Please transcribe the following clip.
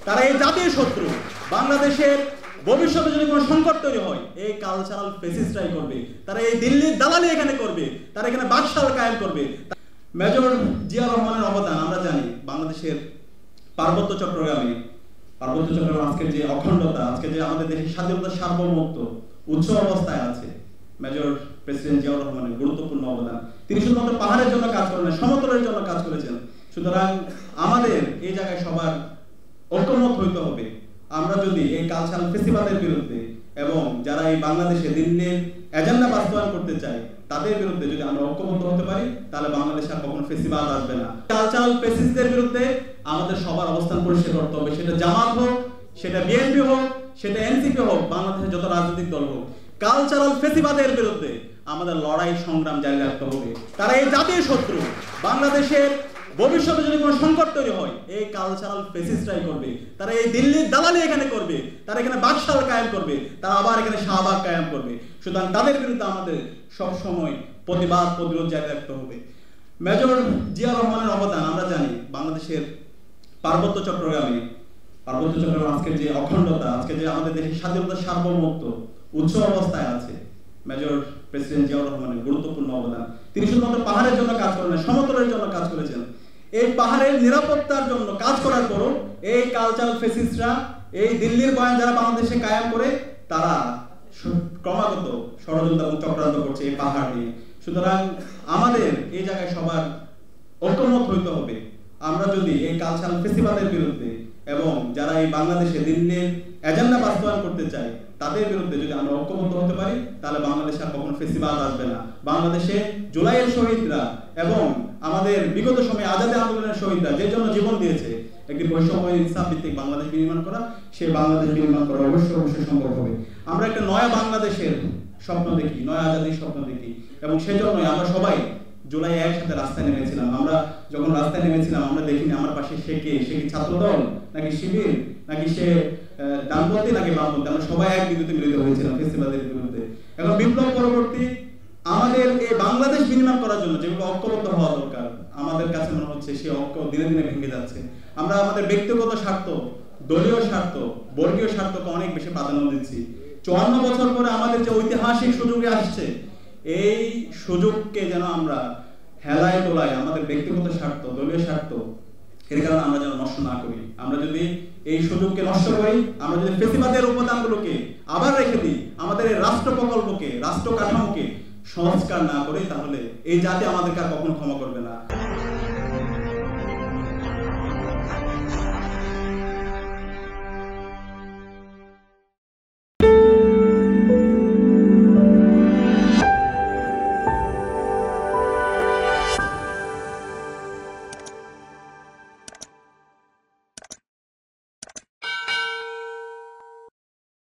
তারা এই জাতীয় শত্রু। বাংলাদেশের ভবিষ্যতে যদি কোনো সংকট তৈরি হয় এই কালচারাল ফেসিস্টরাই করবে। তারা এই দিল্লির দালালি এখানে করবে, তারা এখানে বাকশাল কায়েম করবে। মেজর জিয়া রহমানের অবদান আমরা জানি। বাংলাদেশের পার্বত্য চট্টগ্রাম আজকে যে অখণ্ডতা, আজকে যে আমাদের দেশের স্বাধীনতার সার্বভৌমত্ব উচ্চ অবস্থায় আছে, মেজর প্রেসিডেন্ট জিয়াউর রহমানের গুরুত্বপূর্ণ অবদান। তিনি শুধুমাত্র পাহাড়ের জন্য কাজ করেন না, সমতলের জন্য কাজ করেছেন। সুতরাং আমাদের এই জায়গায় সবার ঐক্যমত হইতে হবে। আমরা যদি এই কালচারাল ফেস্টিভ্যালের বিরুদ্ধে এবং যারা এই বাংলাদেশে দিল্লির এজেন্ডা বাস্তবায়ন করতে চায় তাদের বিরুদ্ধে যদি আমরা ঐক্যবদ্ধ হতে পারি, তাহলে বাংলাদেশে আর কখনো ফেস্টিভ্যাল আসবে না। কালচারাল ফেসিস্টদের বিরুদ্ধে আমাদের সবার অবস্থান পরিষ্কার করতে হবে। সেটা জামাত হোক, সেটা বিএনপি হোক, সেটা এনসিপি হোক, বাংলাদেশের যত রাজনৈতিক দল হোক, কালচারাল ফেস্টিভ্যালের বিরুদ্ধে আমাদের লড়াই সংগ্রাম জারি রাখতে হবে। তারা এই জাতীয় শত্রু। বাংলাদেশের ভবিষ্যতে যদি কোনো সংকট তৈরি হয় এই কালচারাল ফেসিস্টরাই করবে। তারা এই দিল্লির দালালি এখানে করবে, তারা এখানে বাকশাল কায়েম করবে, তারা আবার এখানে শাহবাগ কায়েম করবে। সুতরাং তাদের বিরুদ্ধে আমাদের সবসময় প্রতিবাদ প্রতিরোধ জারি রাখতে হবে। মেজর জিয়া রহমানের অবদান আমরা জানি। বাংলাদেশের পার্বত্য চট্টগ্রাম আজকে যে অখণ্ডতা, আজকে যে আমাদের দেশের স্বাধীনতার সার্বভৌমত্ব উচ্চ অবস্থায় আছে, মেজর প্রেসিডেন্ট জিয়াউর রহমানের গুরুত্বপূর্ণ অবদান। তিনি শুধুমাত্র পাহাড়ের জন্য কাজ করেন না, সমতলের জন্য কাজ করেছেন। এই পাহাড়ের নিরাপত্তার জন্য কাজ করার পরও এই কালচারাল ফেসিস্টরা, এই দিল্লির বয়ান যারা বাংলাদেশে কায়েম করে, তারা ক্রমাগত ষড়যন্ত্র এবং চক্রান্ত করছে এই পাহাড় নিয়ে। সুতরাং আমাদের এই জায়গায় সবার ঐক্যমত হইতে হবে। আমরা যদি এই কালচারাল ফেস্টিভ্যালের বিরুদ্ধে এবং যারা এই বাংলাদেশে দিল্লির এজেন্ডা বাস্তবায়ন করতে চায় তাদের বিরুদ্ধে যদি আমরা ঐক্যবদ্ধ হতে পারি, তাহলে বাংলাদেশে আর কখনো ফেস্টিভ্যাল আসবে না। বাংলাদেশে জুলাইয়ের শহীদরা এবং আমাদের বিগত সময়ে আজাদী আন্দোলনের শহীদরা যে জন্য জীবন দিয়েছে, একটি বৈষম্য ইনসাফ ভিত্তিক বাংলাদেশ বিনির্মাণ করা, সেই বাংলাদেশ বিনির্মাণ করা অবশ্যই সম্ভব হবে। আমরা একটা নয়া বাংলাদেশের স্বপ্ন দেখি, নয়া আজাদির স্বপ্ন দেখি, এবং সেজন্যই আমরা সবাই জুলাই একসাথে রাস্তায় নেমেছিলাম। আমরা যখন রাস্তায় নেমেছিলাম আমরা দেখিনি আমার পাশে সে কি ছাত্রদল নাকি শিবির নাকি সে ডানপন্থী নাকি বামপন্থী, আমরা সবাই এক বিন্দুতে মিলিত হয়েছিলাম ফেস্টিভ্যালের বিরুদ্ধে। এখন বিপ্লব পরবর্তী আমাদের এই বাংলাদেশ বিনির্মাণ করার জন্য যেগুলো ঐক্যবদ্ধ হওয়া দরকার, আমাদের কাছে মনে হচ্ছে সেই ঐক্য দিনে দিনে ভেঙে যাচ্ছে। আমরা আমাদের ব্যক্তিগত স্বার্থ, দলীয় স্বার্থ, বর্গীয় স্বার্থকে অনেক বেশি প্রাধান্য দিচ্ছি। 54 বছর পরে আমাদের যে ঐতিহাসিক সুযোগে আসছে, এই সুযোগকে যেন আমরা হেলায় তোলায় আমাদের ব্যক্তিগত স্বার্থ, দলীয় স্বার্থ, এর কারণে আমরা যেন নষ্ট না করি। আমরা যদি এই সুযোগকে নষ্ট করি, আমরা যদি ফেসিবাদের উপাদানগুলোকে আবার রেখে দিই, আমাদের এই রাষ্ট্র প্রকল্পকে, রাষ্ট্র কাঠামোকে সংস্কার না করি, তাহলে এই জাতি আমাদেরকে আর কখনো ক্ষমা করবে না।